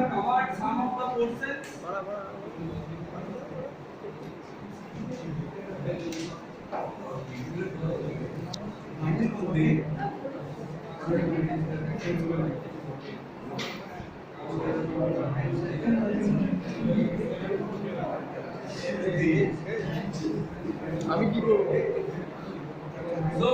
have covered some of the courses. So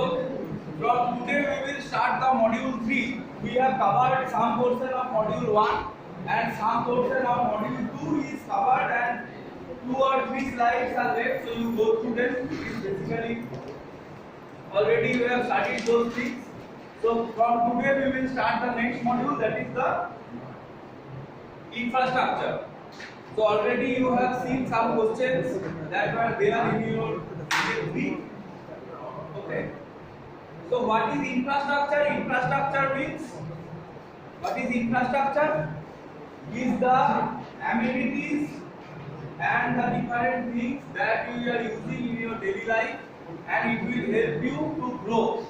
from today we will start the module 3. We have covered some portion of module 1 and some portion of module 2 is covered and 2 or 3 slides are left, so you go through them. It is basically already we have studied those things. So from today we will start the next module, that is the infrastructure. So already you have seen some questions that were there in your unit 3. Okay. So what is infrastructure? Infrastructure means, what is infrastructure? Is the amenities and the different things that you are using in your daily life and it will help you to grow.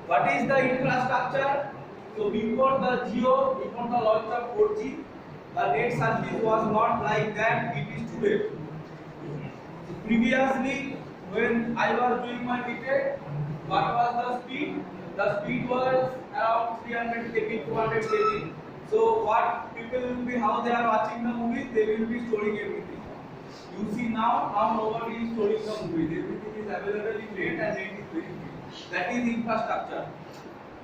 What is the infrastructure? So before the Jio, before the launch of 4G, the net service was not like that it is today. Previously, when I was doing my BTech, what was the speed? The speed was around 300 kb, 200 kb. So what people will be, how they are watching the movies, they will be storing everything. You see now nobody is storing the movies. Everything is available in net and net is very quick. That is infrastructure.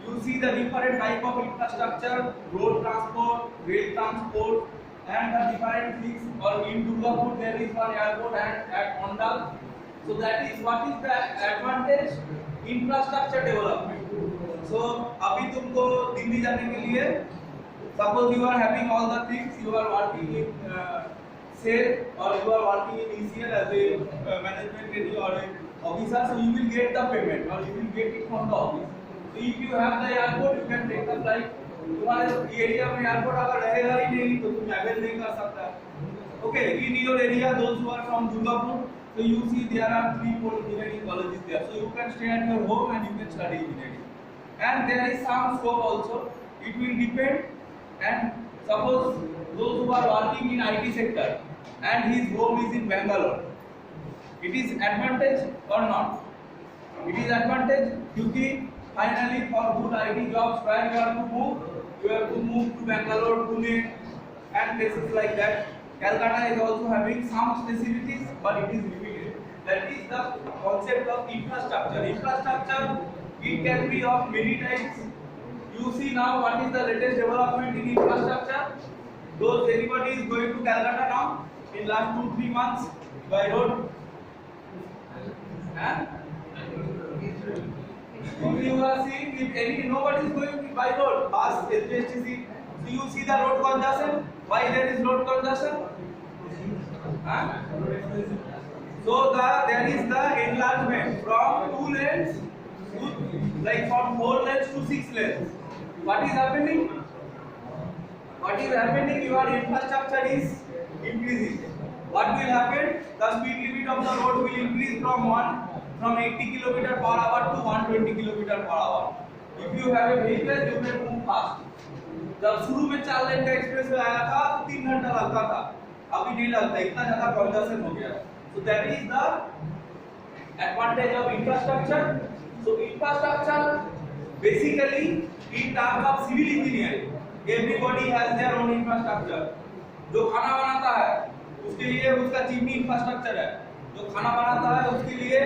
You see the different type of infrastructure, road transport, rail transport, and the different things. Or in Durgapur there is one airport and at Ondal. So that is what is the advantage? Infrastructure development. So अभी तुमको दिल्ली जाने के लिए, suppose you are having all the things, you are working in SAIL or you are working in ECL as a management trainee or a officer, so you will get the payment or you will get it from the office. So if you have the airport, you can take the flight. तुम्हारे area में airport अगर रहेगा ही नहीं तो तुम travel नहीं कर सकता. Okay, in your area, those who are from Durgapur, so you see there are 3-4 engineering colleges there. So you can stay at your home and you can study engineering. And there is some scope also. It will depend. And suppose those who are working in IT sector and his home is in Bangalore, it is advantage or not? It is advantage because finally for good IT jobs where you have to move to Bangalore, Pune and places like that. Calcutta is also having some facilities, but it is limited. That is the concept of infrastructure. Infrastructure, it can be of many types. You see now what is the latest development in infrastructure. Those anybody is going to Calcutta now in last 2-3 months by road. If you are seeing, if nobody is going by road, bus, HSTC, so you see the road congestion. Why there is road congestion? So there is the enlargement from 2 lanes to, like from 4 lanes to 6 lanes. What is happening? What is happening? Your infrastructure is increasing. What will happen? The speed limit of the road will increase from 80 km per hour to 120 km per hour. If you have a vehicle, you can move fast. जब शुरू में 4 लेन का express way आया था तो 3 घंटा लगता था, अभी नहीं लगता, इतना ज्यादा कंजस्शन हो गया. So that is the advantage of infrastructure. So infrastructure basically in terms of civil engineering, everybody has their own infrastructure. जो खाना बनाता है उसके लिए उसका चिमनी इंफ्रास्ट्रक्चर है, जो खाना बनाता है उसके लिए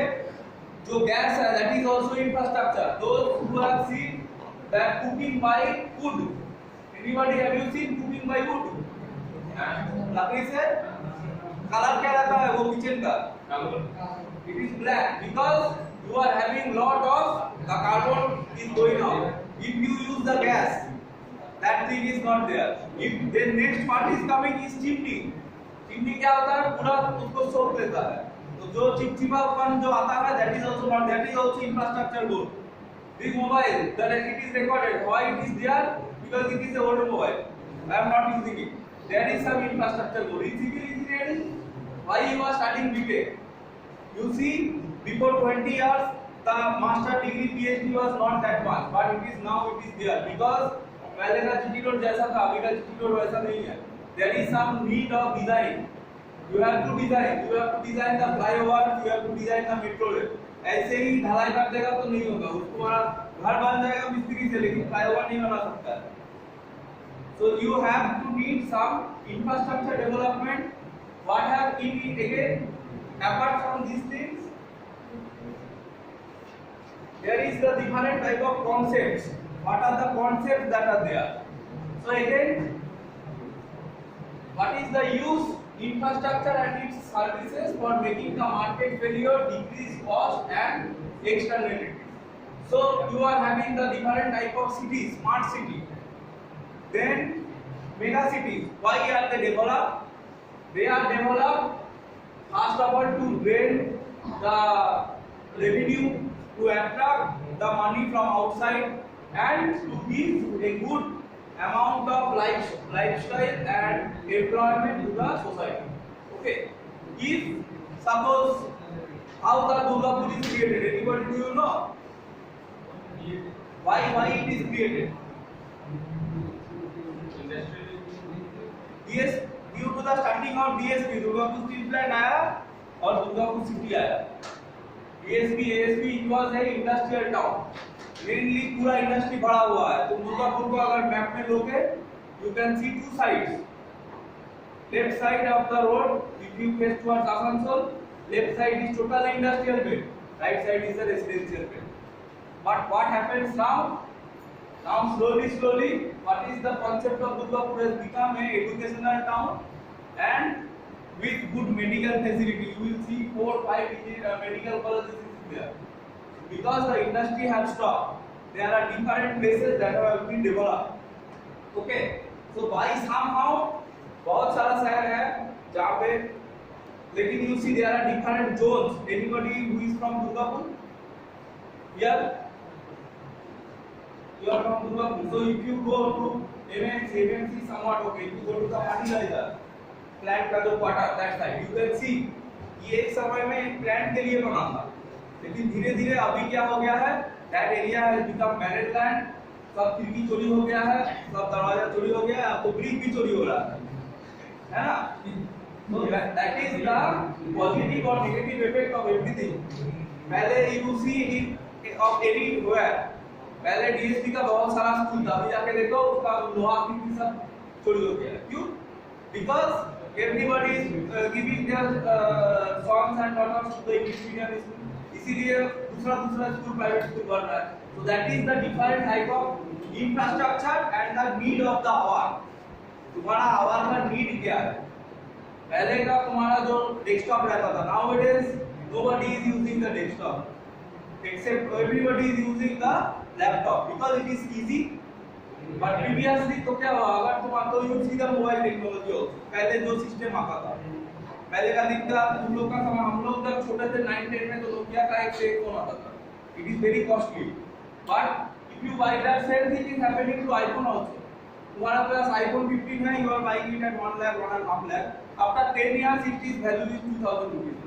जो गैस है, that is also infrastructure. Those who have seen that cooking by wood. Anybody have you seen cooking by wood? लकड़ी से कलर क्या रहता है वो किचन का? It is black because you are having lot of the carbon is going out. If you use the gas, that thing is not there. If the next part is coming is chimney. Chimney क्या होता है? पूरा उसको सोख लेता है. तो जो चिपचिपापन जो आता है, that is also not, that is also infrastructure good. This mobile, that it is recorded. Why it is there? Because it is a old mobile. I am not using it. There is some infrastructure good. In civil engineering, why you are studying BTech? You see, before 20 years, the master degree PhD was not that much, but it is now it is there because पहले का GT road जैसा था, अभी का GT road वैसा नहीं है. There is some need of design. You have to design the flyover, you have to design the metro rail. ऐसे ही ढलाई कर देगा तो नहीं होगा. उसको घर बन जाएगा मिस्त्री से, लेकिन फ्लाईओवर नहीं बना सकता है. So you have to need some infrastructure development. What have in it again? Apart from these things, there is the different type of concepts. What are the concepts that are there? So again, what is the use infrastructure and its services for making the market failure, decrease cost and externality. So you are having the different type of cities, smart city. Then mega cities. Why are they developed? They are developed first of all to drain the revenue, to attract the money from outside, and to give a good amount of lifestyle and employment to the society. Okay. If suppose how the Durgapur is created, anybody do you know? Why it is created? DS due to the starting of DSP, Durgapur Steel Plant आया और Durgapur City आया. DSP, ASP it was a industrial town. Mainly पूरा industry भरा हुआ है. तो दुर्गापुर को अगर मैप में लोगे, you can see two sides. Left side of the road, if you face towards Asansol, left side is total industrial belt, right side is a residential belt. But what happens now? Now slowly, what is the concept of Durgapur has become a educational town, and with good medical facility. You will see 4-5 medical colleges there. Because the industry has stopped, there are different places that have been developed. Okay, so by somehow बहुत सारा शहर है जहाँ पे, लेकिन you see there are different zones. Anybody who is from Durgapur? Here, you are from Durgapur. So if you go to MMC somewhat okay. If you go to the fertilizer plant का जो quarter that side, you can see ये एक समय में एक plant के लिए बना था. लेकिन धीरे धीरे अभी क्या हो गया है, that area has become married land. सब खिड़की चोरी हो गया है, सब दरवाजा चोरी हो गया है, अब तो ब्रिज भी चोरी हो रहा है ना. तो दैट इज द पॉजिटिव और नेगेटिव इफेक्ट ऑफ एवरीथिंग. पहले you see of anywhere, पहले डीएसपी का बहुत सारा स्कूल था, अभी जाके देखो उसका लोहा खिड़की सब चोरी हो गया. क्यों? Because everybody is giving their sons and daughters to the English medium school. इसीलिए दूसरा स्कूल प्राइवेट स्कूल बन रहा है. So that is the different type of infrastructure and the need of the hour. तुम्हारा आवर का need क्या है? पहले का तुम्हारा जो डेस्कटॉप रहता था, now it is nobody is using the desktop except everybody is using the laptop because it is easy. But previously तो क्या हुआ, अगर तुम तो यूज की द मोबाइल टेक्नोलॉजी हो, पहले जो सिस्टम आता था, पहले का दिन का तुम लोग का समय, हम लोग जब छोटे थे 9-10 में तो नोकिया का एक फोन आता था. It is very costly. But if you buy that same thing is happening to iPhone also. तुम्हारा पास आईफोन 15 है, you are buying it at 1 lakh 1.5 lakh. After 10 years it is value is 2000 rupees.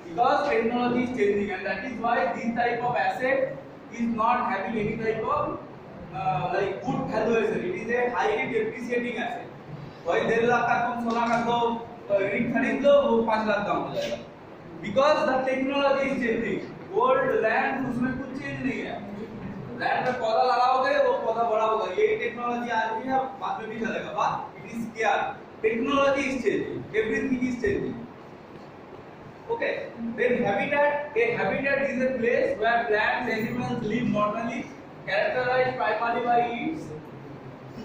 Because technology is changing, and that is why this type of asset is not having any type of like good valuation. It is a highly depreciating asset. वही 1.5 लाख का तुम सोना का दो ring खरीद लो, वो 5 लाख दाम हो जाएगा. Because the technology is changing. Gold land उसमें कुछ चेंज नहीं है. लैंड में पौधा लगाओगे वो पौधा बड़ा होगा. ये टेक्नोलॉजी आज भी है, बाद में भी चलेगा. बट इट इज क्या, technology is changing, everything is changing. Okay, then habitat. A habitat is a place where plants, animals live normally, characterized primarily by its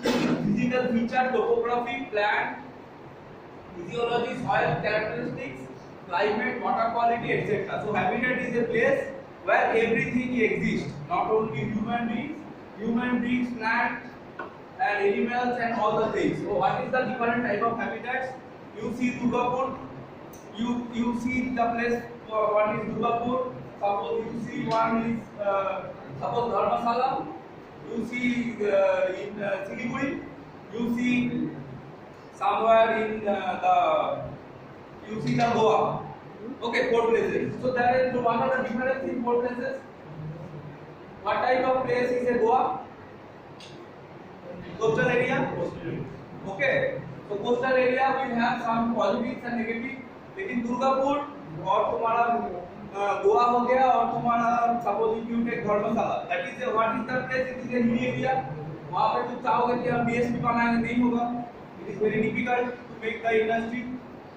physical feature, topography, plant physiology, soil characteristics, climate, water quality, etc. So habitat is a place where everything exists, not only human beings, plants, and animals, and all the things. So what is the different type of habitats? You see Durgapur. You see the place, one is Durgapur. Suppose you see one is suppose Dharmasala. You see in Siliguri. You see somewhere in you see the Goa. Okay, 4 places. So there is what are the difference in 4 places? What type of place is a Goa? Coastal area. Okay. So coastal area will have some positives and negatives. लेकिन दुर्गापुर और तुम्हारा गोवा हो गया और तुम्हारा suppose if you take Dharamshala, that is what is the place, it is a hilly area. वहां पे तुम चाहोगे कि हम बीएसपी बनाएंगे, नहीं होगा. It is very difficult to make the industry.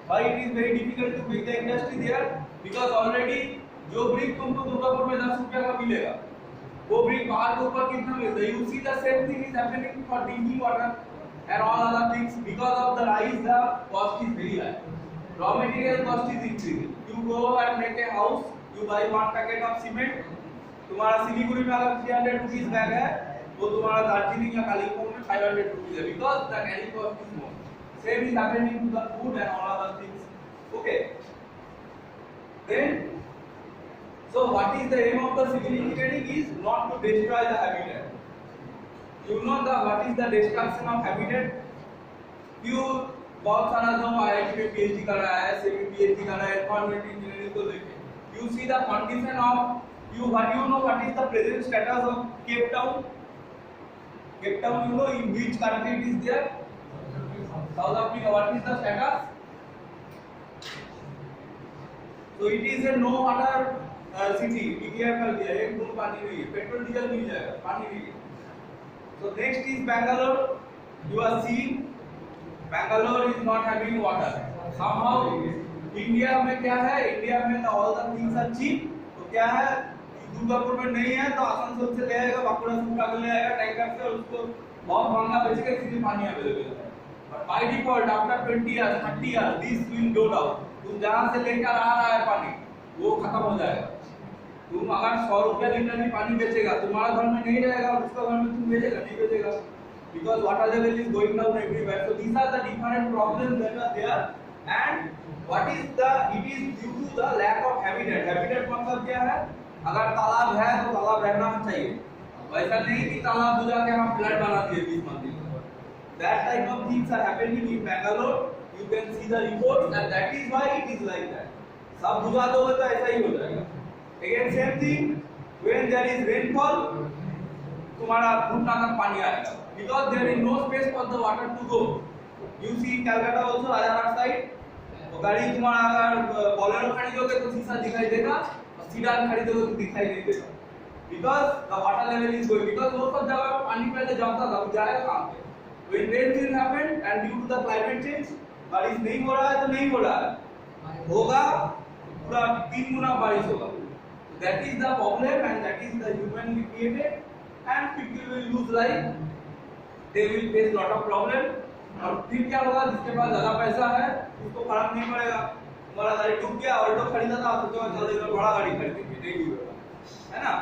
Why it is very difficult to make the industry there? Because already जो ब्रिक तुमको दुर्गापुर में 10 रुपए का मिलेगा, वो ब्रिक बाहर के ऊपर कितना मिलता है? You see the same thing is happening for drinking water and all other things. Because of the rise, the cost is very high. Raw material cost is increasing. You go and make a house, you buy one packet of cement, तुम्हारा सिलीगुड़ी में अगर 300 rupees bag है, वो तुम्हारा दार्जिलिंग या कालीकट में 500 rupees है. Because the carrying cost is more. Same is happening to the food and all other things. Okay. Then, so what is the aim of the civil engineering is not to destroy the habitat. You know what is the destruction of habitat? You बहुत सारा जो IIT में PhD कर रहा है, semi PhD कर रहा है, एनवायरमेंट इंजीनियरिंग को लेके, you see the condition of you. What you know what is the present status of Cape Town? Cape Town, you know in which country it is there? South Africa. What is the status? So it is a no water city. DDR कर दिया, एक बूंद पानी नहीं है, petrol diesel मिल जाएगा, पानी नहीं है. So next is Bangalore. You are seeing Bangalore is not having water. Somehow India में क्या है? India में all the things are cheap. तो क्या है? दुर्गापुर में नहीं है तो आसनसोल से ले आएगा, बांकुड़ा से उठा के ले आएगा टैंकर से, और उसको बहुत महंगा बेच के सीधे पानी अवेलेबल है. But by default after 20 years, 30 years, this will go down. तुम जहाँ से लेकर आ रहा है पानी, वो खत्म हो जाएगा. तुम अगर 100 रुपया लीटर में पानी बेचेगा, तुम्हारा घर में नहीं रहेगा और उसका घर में तुम बेचेगा, नहीं बेचेगा. Because water level is going down everywhere. So these are the different problems that are there. And what is the? It is due to the lack of habitat. Habitat मतलब क्या है? अगर तालाब है तो तालाब रहना चाहिए. वैसा नहीं कि तालाब बुझा के हम फ्लैट बना दिए 20 मंजिल. That type of things are happening in Bangalore. You can see the reports, and that is why it is like that. सब बुझा दोगे तो ऐसा ही हो जाएगा. Again same thing, when there is rainfall, तुम्हारा घुटना तक पानी आएगा. Because there is no space for the water to go. You see Calcutta also, Rajarhat side, तो गाड़ी तुम्हारा अगर बोलेरो खरीदोगे तो शीशा दिखाई देगा, और सीडान खरीदोगे तो दिखाई नहीं देगा. Because the water level is going. Because वो सब जगह पे पानी पहले जमता था, वो जाएगा कहाँ पे? When rain will happen and due to the climate change, बारिश नहीं हो रहा है तो नहीं हो रहा है. होगा पूरा 3 गुना बारिश होगा. That is the problem, and that is the humanly created, and people will lose life. They will face lot of problem. और फिर क्या होगा? जिसके पास ज्यादा पैसा है उसको फर्क नहीं पड़ेगा. तुम्हारा गाड़ी डूब गया, ऑल्टो खरीदा था तो चल देगा, बड़ा गाड़ी खरीदेंगे, नहीं डूबेगा, है ना?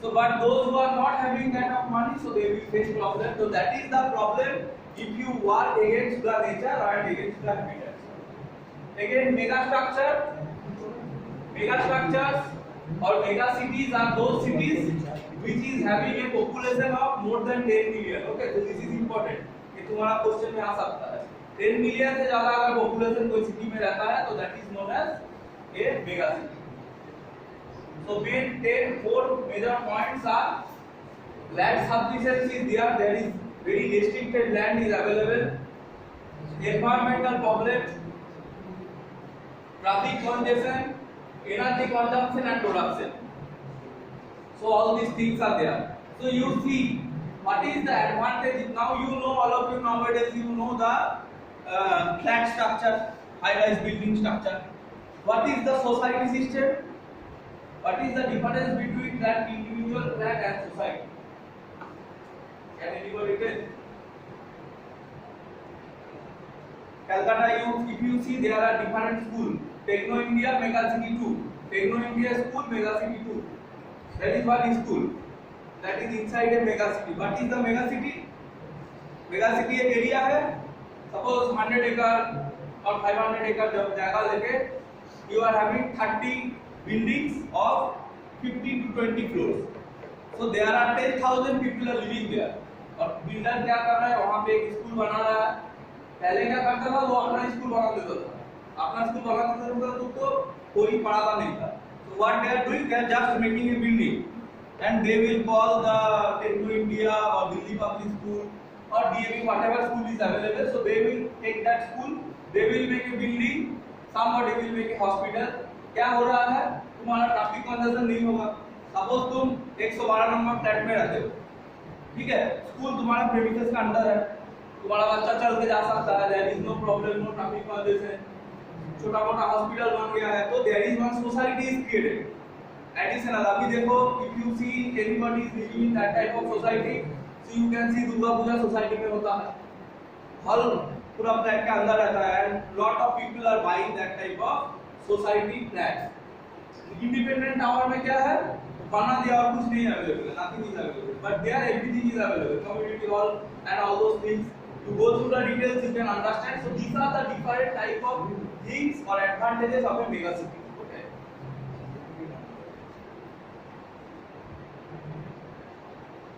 So but those who are not having that of money, so they will face problem. So that is the problem if you work against the nature and against the habitat. Again, mega structures or mega cities are those cities which is having a population of more than 10 million. Okay, so this is important. ये तुम्हारा question में आ सकता है. 10 million से ज्यादा अगर population कोई city में रहता है तो that is known as a mega city. So main 4 major points are: land sufficiency is there, there is very restricted land is available, environmental problem, traffic congestion, energy consumption and production. So all these things are there. So you see what is the advantage. Now you know, all of you nowadays you know the flat structure, high-rise building structure. What is the society system? What is the difference between that individual flat and society? Can anybody tell? Calcutta, if you see, there are different schools. Techno India, Mega City 2. Techno India school, Mega City 2. That is one school. That is inside a mega city. What is the mega city? Mega city एक area है. Suppose 100 acre और 500 acre जगह लेके you are having 30 buildings of 15 to 20 floors. So there are 10,000 people are living there. और builder क्या कर रहा है? वहाँ पे एक स्कूल बना रहा है. पहले क्या करता था? वो अपना स्कूल बना देता था. अपना स्कूल बना देता था तो कोई पढ़ाता नहीं था. So what they are doing? They are just making a building, and they will call the Techno India or Delhi Public School or DAV, whatever school is available. So they will take that school, they will make a building, somebody will make a hospital. क्या हो रहा है, तुम्हारा traffic congestion नहीं होगा. Suppose तुम 112 number flat में रहते हो, ठीक है, स्कूल तुम्हारे प्रेमिसेस के अंदर है, तुम्हारा बच्चा चल के जा सकता है, there is no problem, no traffic congestion, छोटा मोटा हॉस्पिटल बन गया है, तो there is one society is created. Additional अभी देखो, if you see anybody is living in that type of society, so you can see Durga Puja society में होता है, हॉल पूरा फ्लैट के अंदर रहता है, and lot of people are buying that type of society flats. Independent tower में क्या है, खाना दिया और कुछ नहीं available, nothing is available, but there everything is available, community hall and all those things. You go through the details, you can understand. So these are the different type of things or advantages of a mega city. Okay.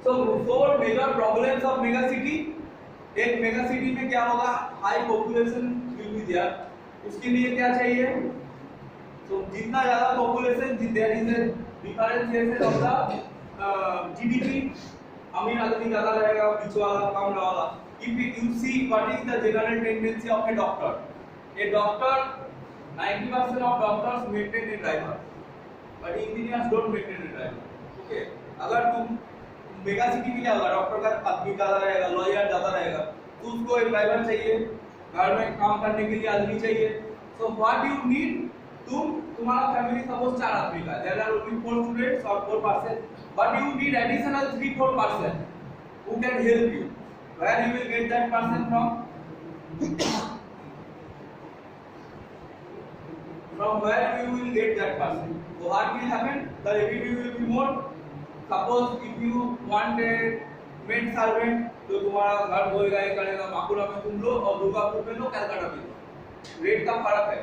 So four major problems of mega city. एक mega city में क्या होगा, high population will be there. उसके लिए क्या चाहिए, तो जितना ज्यादा population, there is a differentiation of the GDP. अमीर आदमी ज्यादा रहेगा, बीच वाला कम रहेगा. If you see what is the general tendency of a doctor, 90% of doctors maintain a driver, but engineers don't maintain a driver. Okay, अगर तुम mega city में क्या होगा, डॉक्टर का आदमी ज्यादा रहेगा, लॉयर ज्यादा रहेगा, तो उसको एक ड्राइवर चाहिए, घर में काम करने के लिए आदमी चाहिए. So what you need, तुम्हारा फैमिली सपोज 4 आदमी का, there are only 4 students or 4 person, but you need additional 3-4 person who can help you. Where you will get that person from? From where you will get that person? So what will happen? The revenue will be more. Suppose if you want a maid servant, तो तुम्हारा घर धोएगा, ये करेगा, माकुरा में तुम लो और दुर्गापुर में लो, कलकत्ता में लो. रेट का फर्क है.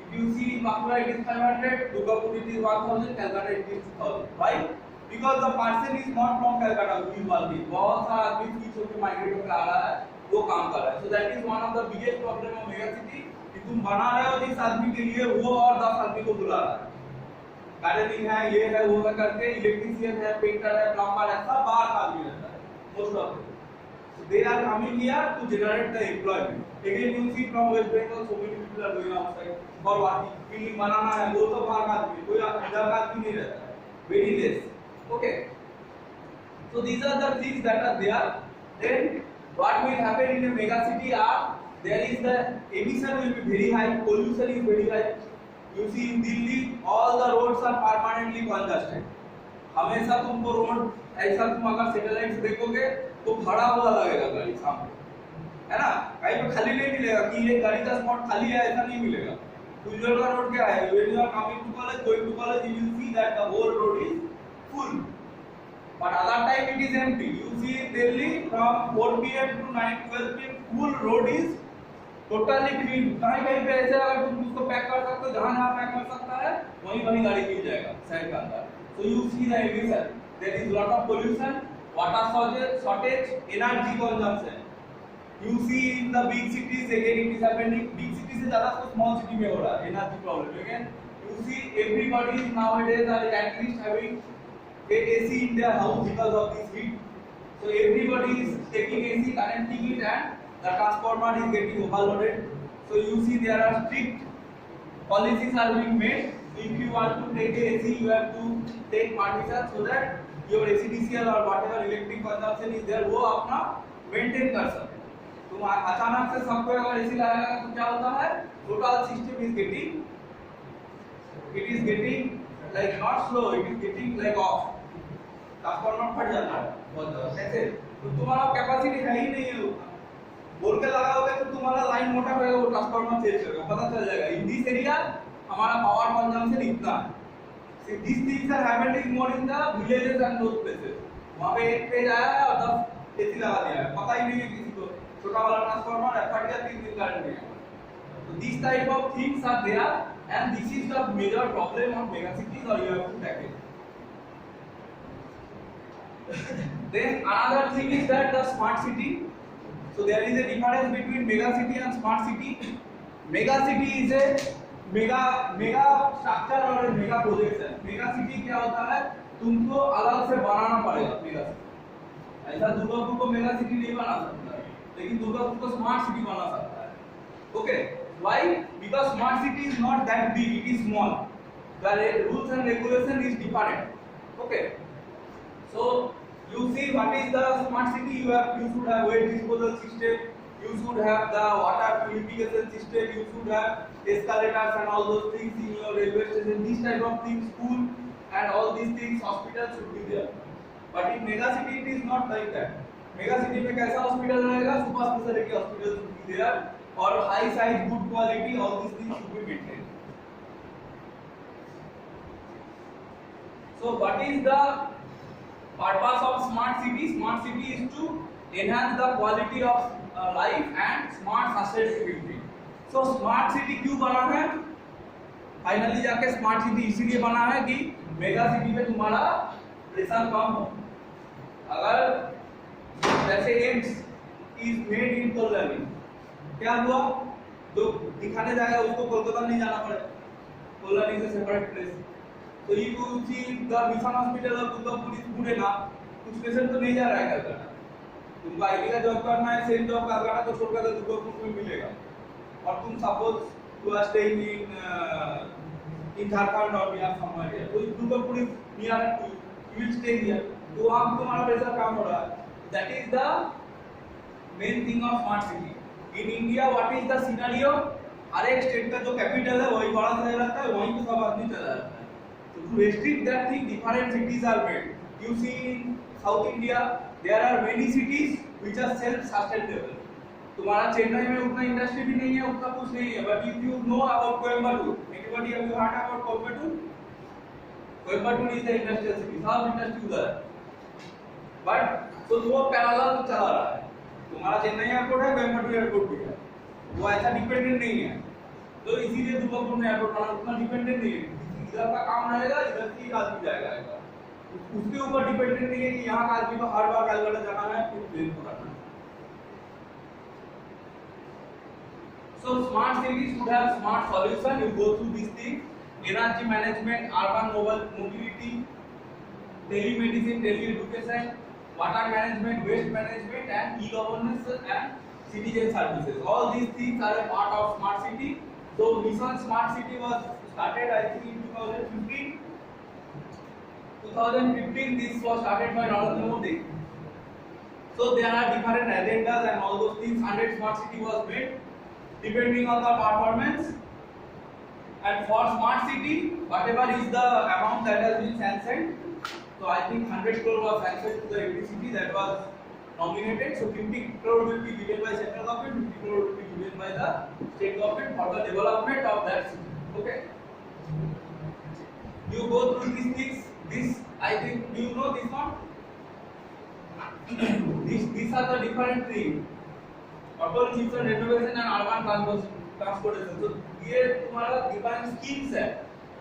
If you see माकुरा it is 500, Durgapur it is 1000, Calcutta it is 2000. Why? Because the person is not from Calcutta, who is working. बहुत सारा आदमी स्विच होकर माइग्रेट होकर आ रहा है, वो काम कर रहा है. So that is one of the biggest problem of mega city. कि तुम बना रहे हो 10 आदमी के लिए, वो और 10 आदमी को बुला रहा है. गार्डनिंग है, ये है, वो है करके, इलेक्ट्रीशियन है, पेंटर है, प्लम्बर है, सब बाहर का आदमी रहता है, most of them. So they are coming here to generate the employment. Again you see from West Bengal, so many people are going outside for working. Building बनाना है, वो सब बाहर का आदमी, कोई इधर का आदमी नहीं रहता है, very less. Okay, so these are the things that are there. Then what will happen in a mega city are, there is the emission will be very high, pollution is very high. You see in Delhi all the roads are permanently congested. हमेशा तुमको road ऐसा, तुम अगर satellite देखोगे तो भरा हुआ लगेगा गाड़ी सामने, है ना, कहीं पे खाली नहीं मिलेगा कि ये गाड़ी का स्पॉट खाली है, ऐसा नहीं मिलेगा. उज्जवल का रोड क्या है, when you are coming to college, going to college, you will see that the whole road is full, but other time it is empty. You see Delhi from 4 PM to 9-12 PM full road is totally clean. कहीं पे ऐसे अगर तुम उसको pack कर सकते हो, जहाँ पैक कर सकता है वहीं गाड़ी मिल जाएगा शहर के अंदर. So you see the emission, there is lot of pollution, water shortage, energy consumption. You see in the big cities again it is happening. Big cities से ज़्यादा तो small city में हो रहा है energy problem. Again you see everybody nowadays are at least having AC in their house because of this heat. So everybody is taking AC, connecting it, and the transformer is getting overloaded. So you see there are strict policies are being made. If you want to take AC, you have to take permission so that your ACDCL or whatever electric consumption is there, वो अपना maintain कर सके. तो अचानक से सबको अगर AC लगाएगा तो क्या होता है? Total system is getting like not slow, it is getting like off. Transformer फट जाता है बहुत ज्यादा. कैसे? तो तुम्हारा कैपेसिटी है ही नहीं है उतना. बोल के लगाओगे तो तुम्हारा लाइन मोटा रहेगा, वो ट्रांसफार्मर चेंज करेगा, पता चल जाएगा इन दिस एरिया हमारा पावर कंजम्पशन इतना है. See this things are happening more in the villages and those places. वहां पे एक पेज आया है और 10 एसी लगा दिया है, पता ही नहीं है किसी को. छोटा वाला ट्रांसफार्मर है, फट गया, 3 दिन करंट नहीं है. तो this type of things are there and this is the major problem of mega cities और you have to tackle. Then another thing is that the smart city. So there is a difference between mega city and smart city. Mega city is a mega structure और mega projection. Mega city क्या होता है, तुमको अलग से बनाना पड़ेगा mega city. ऐसा दुर्गापुर को मेगा सिटी नहीं बना सकता. लेकिन दुर्गापुर को स्मार्ट सिटी बना सकता है. Okay, why? Because smart city is not that big, it is small. The rules and regulation is different. Okay, so you see what is the smart city? You should have waste disposal system, you should have the water purification system, you should have escalators and all those things in your railway station. These type of things, school and all these things, hospitals should be there. But in mega city it is not like that. Mega city में कैसा hospital रहेगा? Super speciality hospital should be there और high size, good quality, all these things should be maintained. So what is the purpose of smart city? Smart city is to enhance the quality of life and smart sustainability. So smart city क्यों बना है? Finally जाके smart city इसीलिए बना है कि mega city में तुम्हारा प्रेशर कम हो. अगर जैसे AIIMS is made in Kolkata, क्या हुआ? जो दिखाने जाएगा उसको कोलकाता नहीं जाना पड़े, Kolkata is a separate place. तो ये see the mission hospital of Durgapur is good enough. कुछ पेशेंट तो नहीं जा रहा है कलकत्ता. तुमको आईटी का जॉब करना है, सेम जॉब कलकत्ता को छोड़कर दुर्गापुर में मिलेगा. और तुम suppose you are staying in Jharkhand और बिहार समवेयर, तो Durgapur is near to you, will stay here. तो वहां तुम्हारा प्रेशर कम हो रहा है. That is the main thing of smart city. In India, what is the scenario? हर एक स्टेट का जो कैपिटल है वही बड़ा शहर रहता है, वहीं पे सब आदमी चला जाता है. So to restrict that thing, different cities are made. You see in South India, there are many cities which are self-sustainable. तुम्हारा चेन्नई में उतना इंडस्ट्री भी नहीं है, उतना कुछ नहीं है. But if you know about Coimbatore, anybody have you heard about Coimbatore? Coimbatore is the industrial city. सब इंडस्ट्री उधर है. But तो वो पैरेलल चला रहा है. तुम्हारा चेन्नई एयरपोर्ट है, कोयम्बटूर एयरपोर्ट भी है, वो ऐसा डिपेंडेंट नहीं है. तो इसीलिए दुर्गापुर में एयरपोर्ट बना, उतना डिपेंडेंट नहीं है. इधर का काम रहेगा, इधर से आदमी जाएगा. उसके ऊपर डिपेंडेंट नहीं है कि यहाँ का आदमी को हर बार कलकत्ता जाना है, फिर प्लेन पकड़ना है. So smart cities should have smart solution. You go through these things: energy management, urban mobility, telemedicine, tele-education, water management, waste management, and e-governance and citizen services. All these things are a part of smart city. So mission smart city was started, I think, in 2015. 2015 this was started by Narendra Modi. So there are different agendas and all those things. 100 smart city was made depending on the performance. And for smart city, whatever is the amount that has been sanctioned, so I think 100 crore was sanctioned to the every city that was nominated. So 50 crore will be given by central government, 50 crore will be given by the state government for the development of that city. Okay. You go through these things. This I think you know this one. These are the different things: urban renovation and urban transportation. So ये तुम्हारा different schemes है.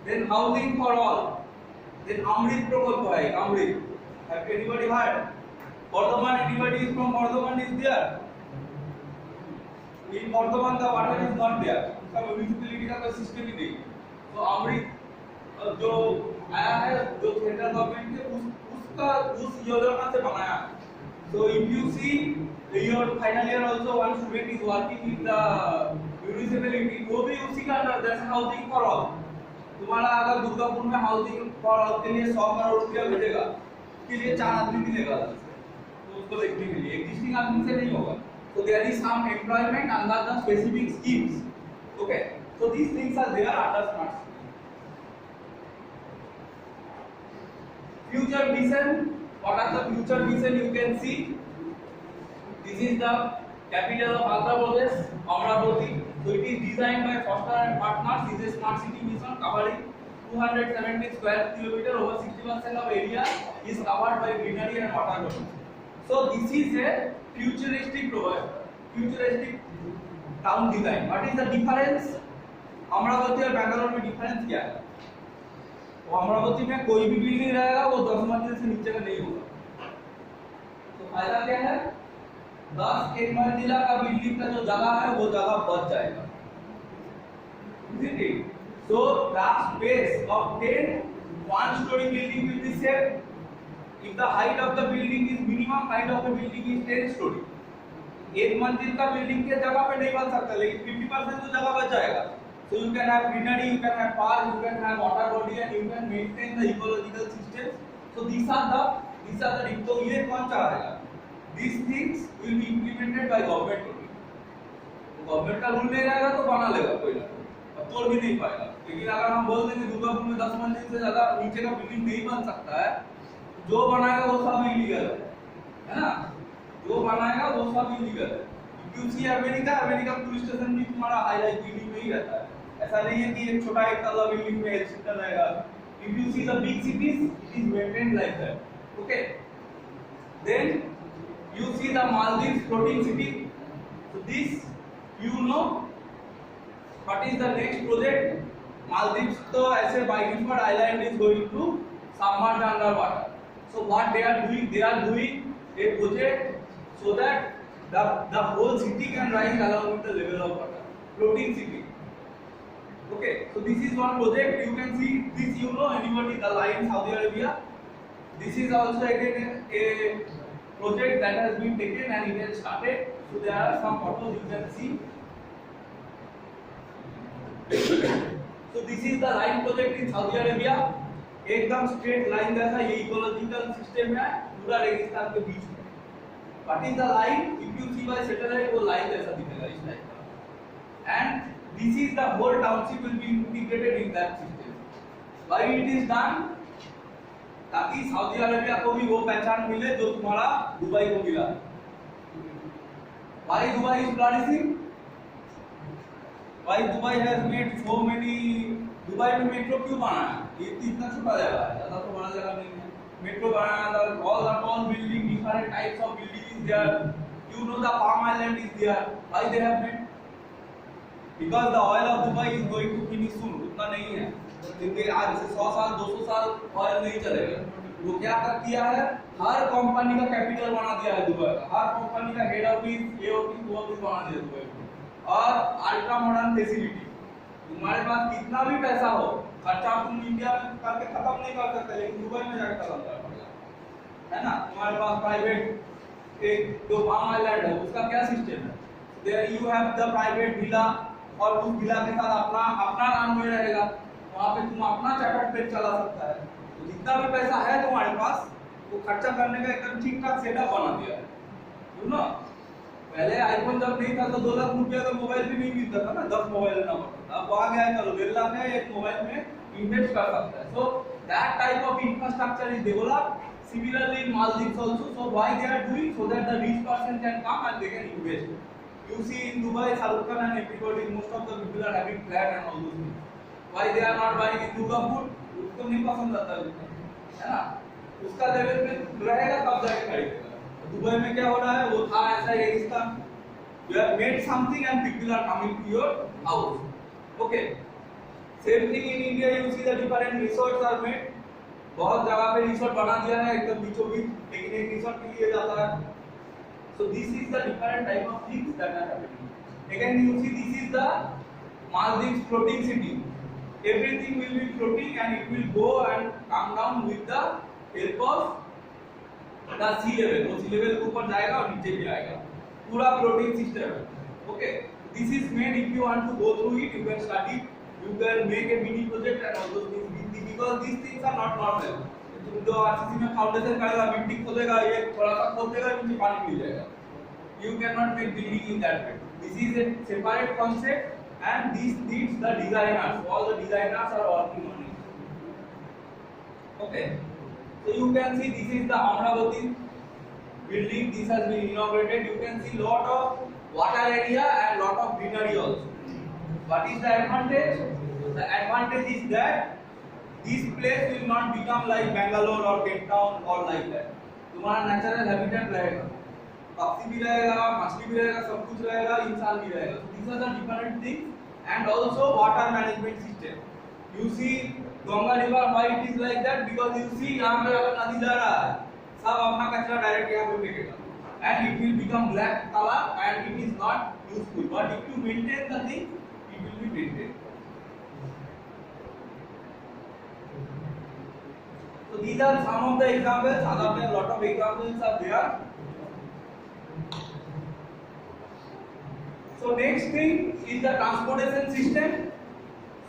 Then housing for all. Then Amrit प्रकल्प है. Amrit. Have anybody heard? Bardhaman, anybody is from Bardhaman is there? In Bardhaman the water is not there. उसका municipality का कोई system ही नहीं. तो Amrit जो आया है, जो सेंट्रल गवर्नमेंट ने उस योजना से बनाया. So if you see your final year also one student is working in the municipality, वो भी उसी का under. That's housing for all. तुम्हारा अगर दुर्गापुर में हाउसिंग फॉर ऑल के लिए 100 करोड़ रुपया भेजेगा, के लिए 4 आदमी मिलेगा, तो उसको देखने के लिए एग्जिस्टिंग आदमी से नहीं होगा. So there is some employment under the specific schemes. Okay, so these things are there under smart city. Future vision. What are the future vision? You can see this is the capital of Andhra Pradesh, Amravati. So it is designed by Foster and Partners. This is a smart city mission covering 270 square kilometer. Over 60% of area is covered by greenery and water bodies. So this is a futuristic town design. What is the difference? Amravati और बैंगलोर में difference क्या है? वो अमरावती में कोई भी building रहेगा वो 10 मंजिल से नीचे का नहीं होगा. तो फायदा क्या है? 10 एक मंजिला का बिल्डिंग का जो जगह है वो जगह बच जाएगा. So the space of 10 one-story building will be saved if the height of the building is minimum height of a building is 10 story. एक मंजिल का बिल्डिंग के जगह पे नहीं बन सकता, लेकिन 50% तो जगह बच जाएगा. So you can have greenery, you can have park, you can have water body, and you can maintain the ecological system. So these are the तो ये कौन चलाएगा? These things will be implemented by government only. Government का rule नहीं रहेगा तो बना लेगा कोई ना कोई, और तोड़ भी नहीं पाएगा. लेकिन अगर हम बोल देंगे दुर्गापुर में 10 मंजिल से ज्यादा नीचे का बिल्डिंग नहीं बन सकता है, जो बनाएगा वो सब इलीगल है ना? जो बनाएगा वो सब इलीगल है. You see America police station भी तुम्हारा हाई राइज बिल्डिंग में ही रहता है. ऐसा नहीं है कि एक छोटा एक तल्ला बिल्डिंग में हेल्थ सेंटर रहेगा. If you see the big cities, it is maintained like that. Okay, then you see the Maldives floating city. So this, you know what is the next project? Maldives तो ऐसे by default island is going to submerge under water. So what they are doing? They are doing a project so that the whole city can rise along with the level of water. Floating city. Okay, so this is one project. You can see this. You know anybody the line Saudi Arabia. This is also again a project that has been taken and it has started. So there are some photos you can see. So this is the line project in Saudi Arabia. एकदम straight line जैसा ये ecological system है पूरा रेगिस्तान के बीच में. What is the line? If you see by satellite वो line जैसा दिखेगा इस टाइप का. And this is the whole township will be integrated in that system. Why it is done? ताकि सऊदी अरेबिया को भी वो पहचान मिले जो तुम्हारा दुबई को मिला. Why Dubai is flourishing? Why Dubai has made so many? Dubai में मेट्रो क्यों बना है? ये इतना छोटा जगह है, ज्यादा तो बड़ा जगह नहीं है. मेट्रो बनाया था, all the tall building, different types of building is there. You know the Palm Island is there. Why they have made? Because the oil of Dubai is going to finish soon. उतना नहीं है. क्योंकि आज से 100 साल 200 साल oil नहीं चलेगा. वो क्या कर दिया है? हर कंपनी का कैपिटल बना दिया है दुबई का. हर कंपनी का हेड ऑफिस, ए ऑफिस, वो ऑफिस बना दिया दुबई में. और अल्ट्रा मॉडर्न फैसिलिटी. तुम्हारे पास कितना भी पैसा हो, खर्चा तुम इंडिया में करके खत्म नहीं कर सकते, लेकिन दुबई में जाकर खत्म कर पड़ेगा, है ना? तुम्हारे पास प्राइवेट एक जो पाम आइलैंड है उसका क्या सिस्टम है? There you have the private villa, और उस विला के साथ अपना नाम में रहेगा. वहाँ पे तुम अपना चार्टर्ड प्लेन चला सकता है. तो जितना भी पैसा है तुम्हारे पास वो खर्चा करने का एकदम ठीक ठाक सेटअप बना दिया है. यू नो, पहले आईफोन जब नहीं था तो 2 लाख रुपया का मोबाइल भी नहीं मिलता था ना, 10 मोबाइल लेना पड़ता था. अब आ गया है, चलो 1.5 लाख है, एक मोबाइल में इन्वेस्ट कर सकता है. So that type of infrastructure is developed. Similarly in Maldives also. So why they are doing? So that the rich person can come and they can invest. You see in Dubai, Shahrukh Khan and everybody, most of the people are having flat and all those things. Why they are not buying in Durgapur? उसको नहीं पसंद आता है ना? उसका level में रहेगा तब जाके खरीदेगा. दुबई में क्या हो रहा है? वो था ऐसा रेगिस्तान. You have made something and people are coming to your house. Okay. Same thing in India. You see the different resorts are made. बहुत जगह पे रिसोर्ट बना दिया है एकदम बीचों बीच, लेकिन एक रिसोर्ट के लिए जाता है. So this is the different type of things that are happening. Again you see this is the Maldives floating city. Everything will be floating and it will go and come down with the help of the sea level. वो sea level के ऊपर जाएगा और नीचे भी आएगा. पूरा floating system है. Okay. This is made. If you want to go through it, you can study. You can make a mini project and all those things. Because these things are not normal. तुम जो RCC में foundation करेगा, मिट्टी खोदेगा, ये थोड़ा सा खोदेगा, नीचे पानी मिल जाएगा. You cannot make building in that way. This is a separate concept. And this needs the designers. All the designers are working on it. Okay. So you can see this is the Amravati building. This has been inaugurated. You can see lot of water area and lot of greenery also. What is the advantage? The advantage is that this place will not become like Bangalore or Cape Town or like that. तुम्हारा natural habitat रहेगा. पक्षी भी रहेगा, मछली भी रहेगा, सब कुछ रहेगा, इंसान भी रहेगा. So these are the different things. And also water management system. You see Ganga river, why it is like that? Because you see यहाँ पे अगर नदी जा रहा है, सब अपना कचरा डायरेक्ट यहाँ पे फेंकेगा, and it will become black color and it is not useful. But if you maintain the thing, it will be maintained. So these are some of the examples. Other than lot of examples are there. So next thing is the transportation system.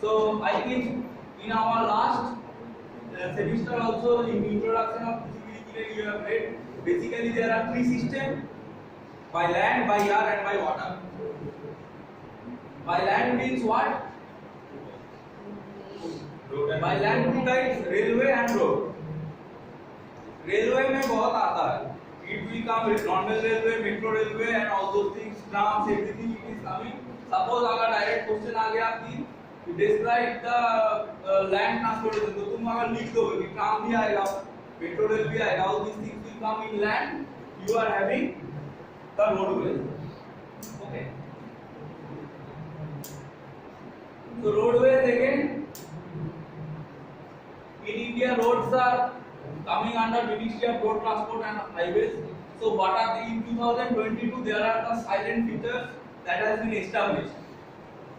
So I think in our last semester also in introduction of physical engineering you have read basically there are three systems: by land, by air and by water. By land means what? By land two types, railway and road. Railway में बहुत आता है. It will come with normal railway, metro railway and all those things, trams, everything it is coming. Suppose अगर direct question आ गया कि describe the land transportation, तो तुम अगर लिख दोगे कि tram भी आएगा, metro rail भी आएगा, all these things will come in land. You are having the roadway. Okay. So roadways again. In India, roads are coming under Ministry of Road Transport and Highways. So what are the, in 2022 there are the silent features that has been established.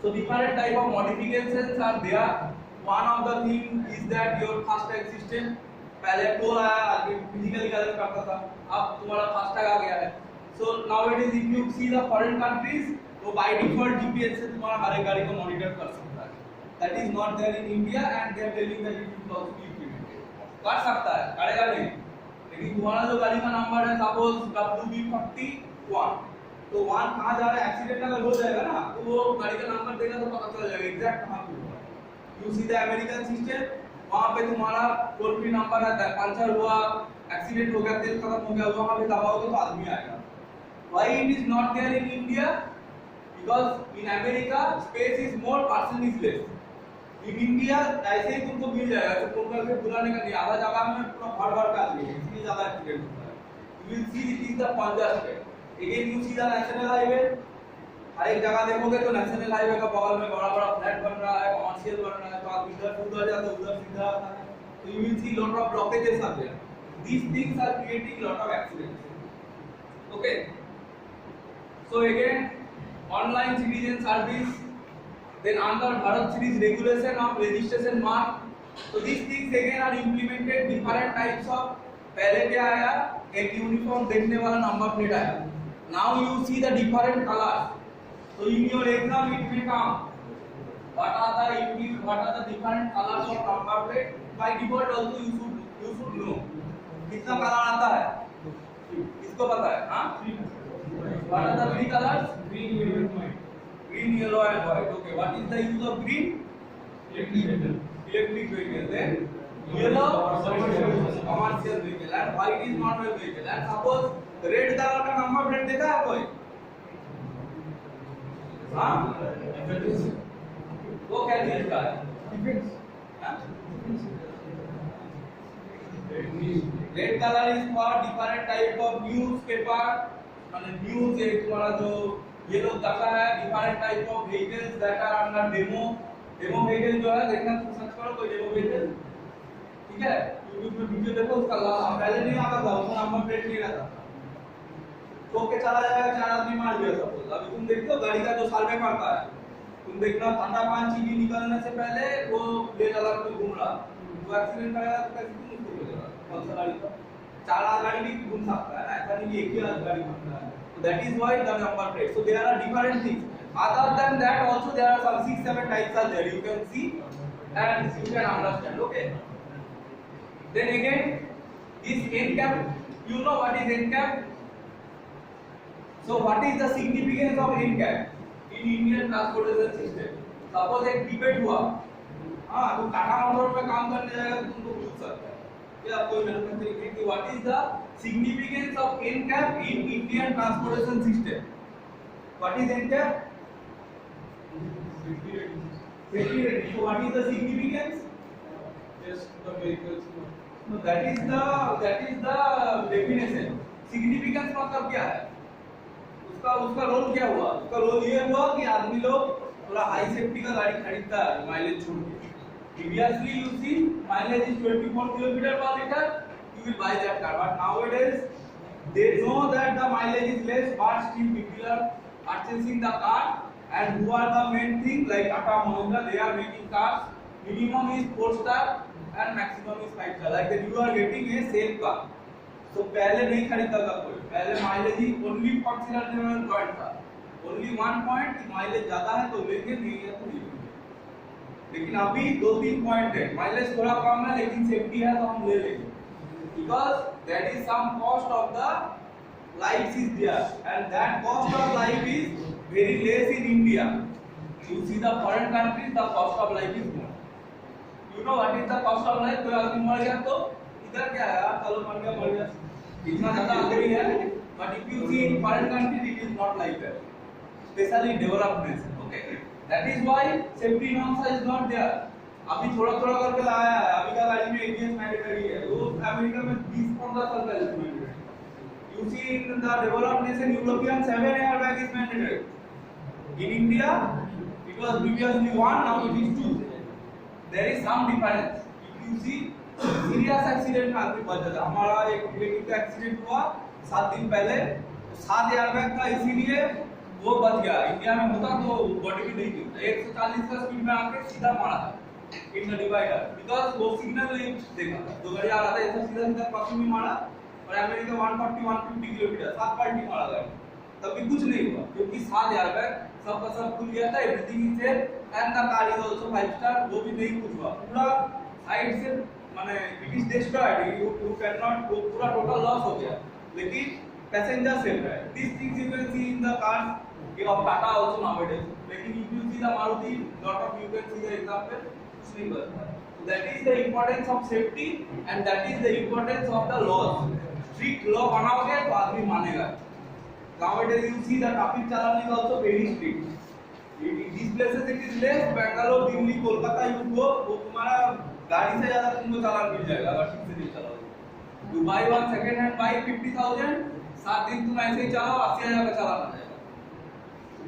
So different type of modifications are there. One of the thing is that your FASTag system. पहले toll आया, आगे physically collect करता था, अब तुम्हारा FASTag आ गया है. So nowadays if you see the foreign countries, तो by default GPS से तुम्हारा हर एक गाड़ी को मॉनिटर कर सकता है. That is not there in India and they are telling that it will also be implemented. कर सकता है, करेगा नहीं. लेकिन तुम्हारा जो गाड़ी का नंबर है सपोज WB41, तो वहाँ कहाँ जा रहा है, एक्सीडेंट अगर हो जाएगा ना, तो वो गाड़ी का नंबर देगा तो पता चल जाएगा एग्जैक्ट कहाँ पे हुआ. You see the American system, वहाँ पे तुम्हारा टोल फ्री नंबर आता है, पंचर हुआ, एक्सीडेंट हो गया, तेल खत्म हो गया, वहाँ पे दबाओगे तो आदमी आएगा. Why it is not there in India? Because in America space is more, person is less. In India ऐसे ही तुमको मिल जाएगा, तो फोन करके बुलाने का नहीं, आधा जगह में पूरा भर का आदमी है, इसलिए ज़्यादा एक्सीडेंट होता है. You will see it is the Punjab state. Again you see the national highway. हर एक जगह देखोगे तो नेशनल हाईवे का बगल में बड़ा बड़ा फ्लैट बन रहा है, कमर्शियल बन रहा है, तो आप इधर उधर जाते हो, उधर सीधा आता है, तो you will see lot of blockages are there. These things are creating lot of accidents. Okay. So again, online citizen service, then under Bharat series regulation of registration mark. So these things again are implemented different types of. पहले क्या आया, एक uniform देखने वाला number plate आया. Now you see the different colors. So in your exam it will come. What are the different colors of number plate? By default also you should know. कितना colour आता है? किसको पता है? हाँ? What are the three colors? Green, yellow and white. Okay. What is the use of green? Electric vehicle. Then yellow commercial vehicle and white is normal vehicle. And suppose red color का number plate देखा है कोई? हाँ? वो क्या चीज का है? Red color is for different type of newspaper. मतलब न्यूज एक तुम्हारा जो ये लोग करता है different type of vehicles that are under demo vehicle जो है देखना तुम सर्च करो कोई demo vehicle, ठीक है, YouTube में वीडियो देखो उसका पहले नहीं आता था, उसका नंबर प्लेट नहीं रहता था, ठोक के चला जाएगा, 4 आदमी मार दिया सपोज. अभी तुम देखते हो गाड़ी का जो सर्वे करता है, तुम देखना ठंडा पानी चीनी निकलने से पहले वो ले चला कोई घूम रहा, तो एक्सीडेंट करेगा तो कैसे तुम उसको बोलेगा? कौन सा गाड़ी का 4 गाड़ी भी घूम सकता है, ऐसा नहीं कि एक ही गाड़ी घूमता है. So that is why the number plate. So there are different things. Other than that also there are some 6-7 types are there. You can see and you can understand. Okay. Then again, this end cap. You know what is end cap? So what is the significance of end cap in Indian transportation system? Suppose एक debate हुआ, हाँ तो Tata Motors में काम करने जाएगा तो तुमको पूछ सकता है क्या कोई मैन्युफैक्चरिंग है कि what is the significance of end cap in Indian transportation system? What is end cap? Safety rating. So what is the significance? Yes, the vehicles. No, that is the definition. Significance मतलब क्या है? उसका role क्या हुआ? उसका role ये हुआ कि आदमी लोग थोड़ा हाई सेफ्टी का गाड़ी खरीदता है माइलेज छोड़ के. Previously you see mileage is 24 km per liter, you will buy that car. But nowadays they know that the mileage is less, but still people are purchasing the car. And who are the main thing like Tata Mahindra? They are making cars. Minimum is 4-star and maximum is 5-star. Like that you are getting a sale car. So पहले नहीं खरीदता था कोई, पहले mileage he only for 0.1 था. Only one point mileage ज्यादा है तो लेंगे, नहीं है तो नहीं लेंगे। लेकिन अभी दो तीन पॉइंट है, माइलेज थोड़ा कम है लेकिन सेफ्टी है तो हम ले लेंगे, because that is some cost of the life is there and that cost of life is very less in India. You see the foreign countries, the cost of life is more. You know what is the cost of life? कोई आदमी मर गया तो इधर क्या है यार, चलो मर गया, इतना ज्यादा आदमी है, but if you see in foreign countries it is not like that, especially developed nation. Okay, that is why safety norms is not there. अभी थोड़ा थोड़ा करके लाया है, अभी का गाड़ी में ABS मैंडेटरी है, वो अमेरिका में 20-15 साल पहले से mandatory. You see in the developed nation European 7 airbag is mandatory. In India it was previously 1, now it is 2. There is some difference. If you see serious accident में आदमी बच जाता है। हमारा एक रिलेटिव का एक्सीडेंट हुआ 7 दिन पहले, 7 एयरबैग था, इसीलिए वो बच गया। इंडिया में होता तो बॉडी भी नहीं थी, 140 का स्पीड में आके सीधा मारा था इन द डिवाइडर, बिकॉज वो सिग्नल नहीं देखा था, तो गाड़ी आ रहा था ऐसा सीधा सीधा क्रॉसिंग में मारा। और अमेरिका 140-150 किलोमीटर 7 पलटी मारा गाड़ी, तभी कुछ नहीं हुआ क्योंकि 7 एयरबैग सबका सब खुल गया था, everything is safe and the car is also 5 star, वो भी नहीं कुछ हुआ। पूरा साइड से माने it is destroyed, you can not, वो पूरा टोटल लॉस हो गया, लेकिन पैसेंजर सेफ है। This things you can see in the cars of Tata also nowadays, लेकिन if you see the Maruti, lot of you can see the example, कुछ नहीं बचता। So that is the importance of safety and that is the importance of the laws. Strict law बनाओगे तो आदमी मानेगा। Nowadays you see the traffic challan is also very strict. In these places it is less, Bangalore, Delhi, Kolkata you go, वो तुम्हारा गाड़ी से ज़्यादा तुमको चालान मिल जाएगा अगर ठीक से नहीं चलाओगे। You buy one second hand bike 50,000, 7 दिन तुम ऐसे ही चलाओ 80,000 का चालान आ जाएगा।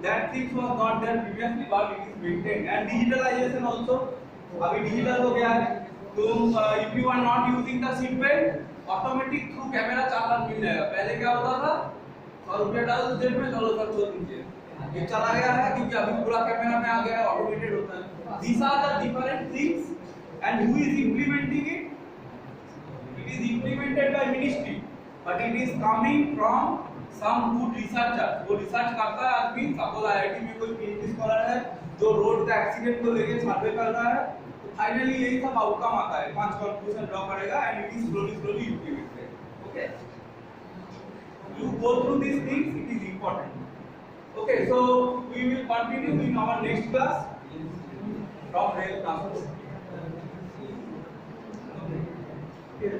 That things was not there previously, but it is maintained and digitalization also. अभी डिजिटल हो गया है, तुम if you are not using the seat belt, automatic through camera challan मिल जाएगा। पहले क्या होता था, 100 रुपया डालो जेब में, चलो सर छोड़ दीजिए, ये चला गया है क्योंकि अभी पूरा कैमरा में आ गया है, ऑटोमेटेड होता है। These are the different things and who is implementing it? It is implemented by ministry, but it is coming from some good researcher। वो रिसर्च करता है आदमी, सपोज IIT में कोई PhD स्कॉलर है जो रोड का एक्सीडेंट को लेके सर्वे कर रहा है, तो फाइनली यही सब आउटकम आता है, 5 कंक्लूजन ड्रॉ करेगा and it is slowly implemented. Okay, you go through these things, it is important। Okay, so we will continue in our next class from rail transport। Okay,